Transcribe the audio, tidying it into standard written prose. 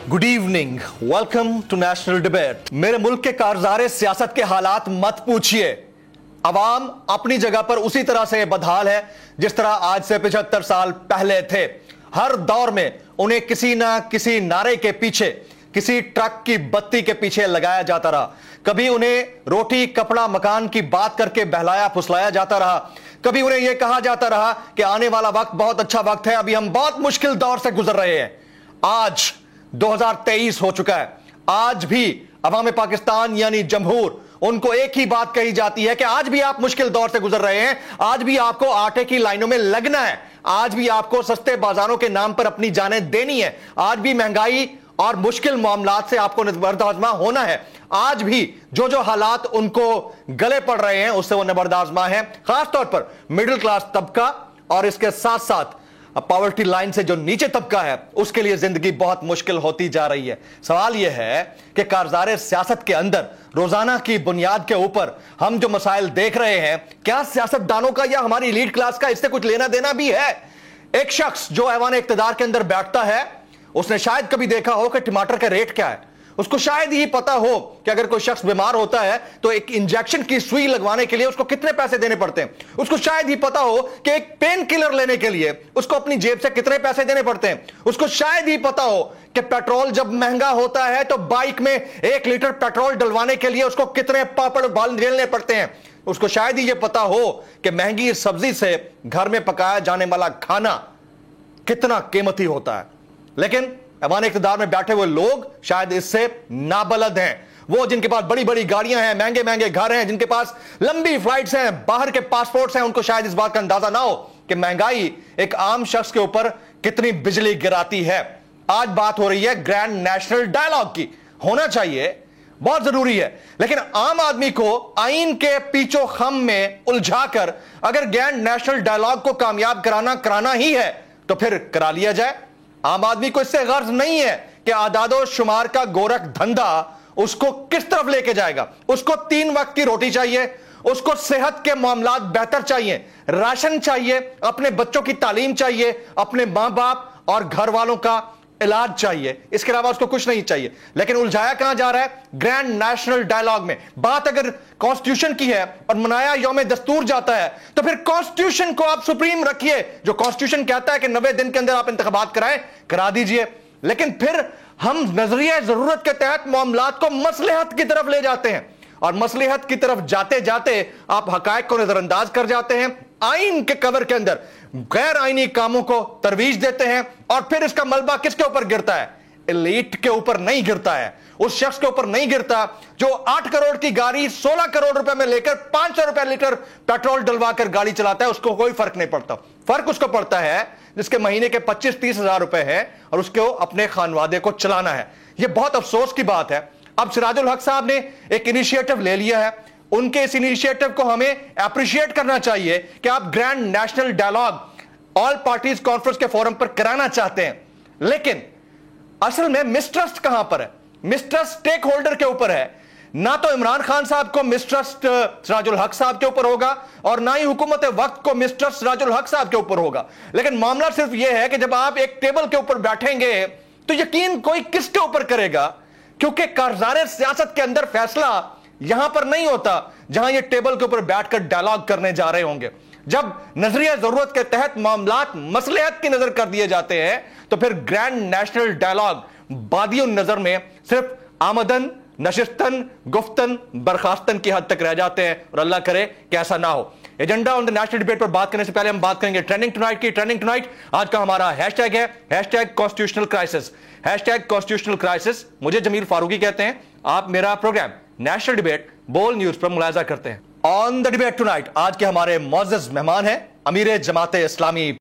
Good evening, welcome to national debate. मेरे मुल्क के कारज़ारे सियासत के हालात मत पूछिए। अवाम अपनी जगह पर उसी तरह से बदहाल है जिस तरह आज से 75 साल पहले थे। हर दौर में उन्हें किसी ना किसी नारे के पीछे, किसी ट्रक की बत्ती के पीछे लगाया जाता रहा। कभी उन्हें रोटी कपड़ा मकान की बात करके बहलाया फुसलाया जाता रहा, कभी उन्हें यह कहा जाता रहा कि आने वाला वक्त बहुत अच्छा वक्त है, अभी हम बहुत मुश्किल दौर से गुजर रहे हैं। आज 2023 हो चुका है। आज भी अवाम पाकिस्तान यानी जमहूर, उनको एक ही बात कही जाती है कि आज भी आप मुश्किल दौर से गुजर रहे हैं, आज भी आपको आटे की लाइनों में लगना है, आज भी आपको सस्ते बाजारों के नाम पर अपनी जानें देनी है, आज भी महंगाई और मुश्किल मामलात से आपको निबर्दाज़मा होना है। आज भी जो जो हालात उनको गले पड़ रहे हैं उससे वो निबर्दाज़मा है। खासतौर पर मिडिल क्लास तबका और इसके साथ साथ पॉवर्टी लाइन से जो नीचे तबका है उसके लिए जिंदगी बहुत मुश्किल होती जा रही है। सवाल यह है कि कारज़ारे सियासत के अंदर रोजाना की बुनियाद के ऊपर हम जो मसाइल देख रहे हैं, क्या सियासतदानों का या हमारी एलीट क्लास का इससे कुछ लेना देना भी है? एक शख्स जो ऐवान इख्तिदार के अंदर बैठता है, उसने शायद कभी देखा हो कि टमाटर का रेट क्या है। उसको शायद ही पता हो कि अगर कोई शख्स बीमार होता है तो एक इंजेक्शन की सुई लगवाने के लिए उसको कितने पैसे देने पड़ते हैं। उसको शायद ही पता हो कि एक पेन किलर लेने के लिए उसको अपनी जेब से कितने पैसे देने पड़ते हैं। उसको शायद ही पता हो कि पेट्रोल जब महंगा होता है तो बाइक में 1 लीटर पेट्रोल डलवाने के लिए उसको कितने पापड़ बाल झेलने पड़ते हैं। उसको शायद ही यह पता हो कि महंगी सब्जी से घर में पकाया जाने वाला खाना कितना कीमती होता है। लेकिन ऐवान इख्तिदार में बैठे हुए लोग शायद इससे नाबलद हैं। वो जिनके पास बड़ी बड़ी गाड़ियां हैं, महंगे महंगे घर हैं, जिनके पास लंबी फ्लाइट्स हैं, बाहर के पासपोर्ट्स हैं, उनको शायद इस बात का अंदाजा ना हो कि महंगाई एक आम शख्स के ऊपर कितनी बिजली गिराती है। आज बात हो रही है ग्रैंड नेशनल डायलॉग की। होना चाहिए, बहुत जरूरी है, लेकिन आम आदमी को आइन के पीछो खम में उलझाकर अगर ग्रैंड नेशनल डायलॉग को कामयाब कराना ही है तो फिर करा लिया जाए। आम आदमी को इससे गर्ज नहीं है कि आदादो शुमार का गोरख धंधा उसको किस तरफ लेके जाएगा। उसको 3 वक्त की रोटी चाहिए, उसको सेहत के मामलात बेहतर चाहिए, राशन चाहिए, अपने बच्चों की तालीम चाहिए, अपने मां बाप और घर वालों का इलाज चाहिए। इसके अलावा उसको कुछ नहीं चाहिए। लेकिन उलझाया कहां जा रहा है? ग्रैंड नेशनल डायलॉग में। बात अगर कॉन्स्टिट्यूशन की है और मनाया यौम दस्तूर जाता है तो फिर कॉन्स्टिट्यूशन को आप सुप्रीम रखिए। जो कॉन्स्टिट्यूशन कहता है कि 90 दिन के अंदर आप इंतखाबात कराएं, करा दीजिए। लेकिन फिर हम नजरिया जरूरत के तहत मामलात को मसलहत की तरफ ले जाते हैं और मसलहत की तरफ जाते जाते आप हकायक को नजरअंदाज कर जाते हैं। आइन के कवर के अंदर गैर आईनी कामों को तरवीज देते हैं और फिर इसका मलबा किसके ऊपर गिरता है? एलीट के ऊपर नहीं गिरता है, उस शख्स के ऊपर नहीं गिरता जो 8 करोड़ की गाड़ी 16 करोड़ रुपए में लेकर 500 रुपए लीटर पेट्रोल डलवाकर गाड़ी चलाता है। उसको कोई फर्क नहीं पड़ता। फर्क उसको पड़ता है जिसके महीने के 25-30 हजार रुपए हैं और उसको अपने खानवादे को चलाना है। यह बहुत अफसोस की बात है। अब सिराजुल हक साहब ने एक इनिशिएटिव ले लिया है। उनके इस इनिशिएटिव को हमें अप्रिशिएट करना चाहिए कि आप grand national dialogue all parties conference के फोरम पर कराना चाहते हैं। लेकिन असल में मिसट्रस्ट कहां पर है? मिसट्रस्ट स्टेक होल्डर के ऊपर है। ना तो इमरान खान साहब को मिसट्रस्ट सिराजुल हक साहब के ऊपर होगा और ना ही हुकूमत वक्त को मिसट्रस्ट सिराजुल हक साहब के ऊपर होगा। लेकिन मामला सिर्फ यह है कि जब आप एक टेबल के ऊपर बैठेंगे तो यकीन कोई किसके ऊपर करेगा? क्योंकि कारज़ारे सियासत के अंदर फैसला यहां पर नहीं होता जहां ये टेबल के ऊपर बैठकर डायलॉग करने जा रहे होंगे। जब नजरिया जरूरत के तहत मामलात मसलहत की नजर कर दिए जाते हैं तो फिर ग्रैंड नेशनल डायलॉग बादियों नजर में सिर्फ आमदन नशिस्तन गुफ्तन बर्खास्तन की हद तक रह जाते हैं और अल्लाह करे कि ऐसा ना हो। Agenda on the national debate पर बात करने से पहले हम बात करेंगे ट्रेंडिंग टुनाइट की। ट्रेंडिंग टुनाइट आज का हमारा हैशटैग है #कॉन्स्टिट्यूशनल क्राइसिस। #कॉन्स्टिट्यूशनल क्राइसिस मुझे जमील फारूकी कहते हैं। आप मेरा प्रोग्राम नेशनल डिबेट बोल न्यूज पर मुलाजा करते हैं। ऑन द डिबेट टुनाइट आज के हमारे मुअज़्ज़ज़ मेहमान हैं अमीर जमात इस्लामी